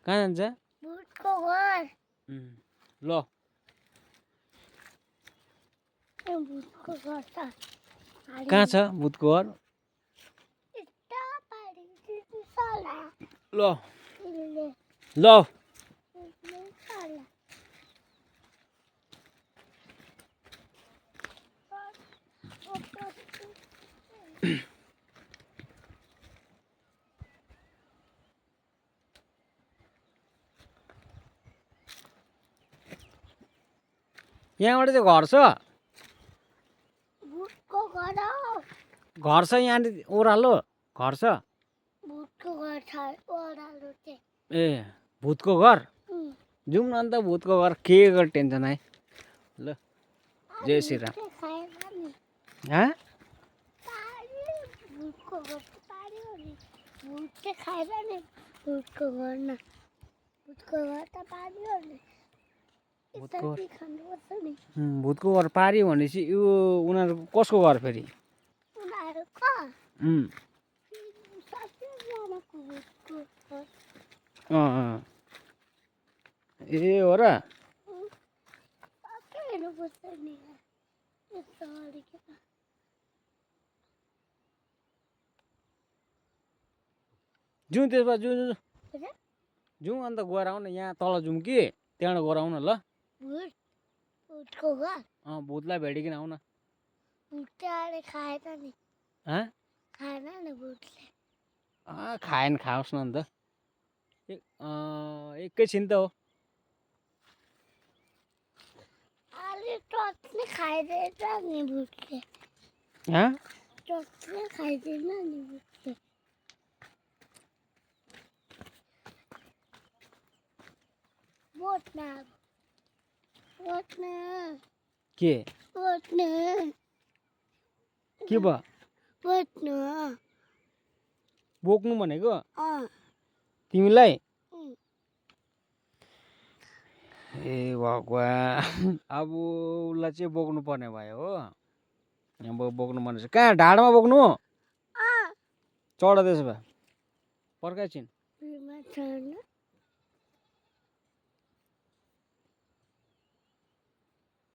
कहाँ जान्छ भूतको घर ल भूतको घर त कहाँ छ भूतको घर यता पारी साला ल इले ल साला यहाँबाट चाहिँ घर छ भूतको घर हो घर छ यहाँ ओह्रालो घर छ भूतको घर छ ओह्रालो चाहिँ ए भूतको घर जाउँ न अन्त भूतको घर के गर टेन्सन आयो ल जय श्री राम हाँ भूतको घर त पार्यो नि भूत चाहिँ खाएर नि भूतको घर न भूतको घर त पार्यो नि भूतको घर खानुपर्छ नि भूतको घर पार्यो भनेपछि यो उनीहरू कसको घर फेरि उनीहरूको सबैजनाको भूतको घर ए हो र सबै हेर्नुपर्छ नि यस्तो अलिकति जाउँ त्यसमा जाउँ जाउँ अन्त गएर आउन यहाँ तल जाउँ कि त्यहाँबाट गएर आउन ल भूतको घर भूतलाई भेटिकन आउन भूतले आएर खाएन नि खाएन नि भूतले खाएन खाओस् न अन्त एकैछिन त हो अलि टचले खाइदिएछ नि भूतले टचले खाइदिएन नि भूतले बोट्न के भयो बोक्नु भनेको तिमीलाई ए भगवान् अब उसलाई चाहिँ बोक्नु पर्ने भयो हो अब बोक्नु पर्ने छ कहाँ ढाडमा बोक्नु चढ त्यसो भए पर्खाइछिन्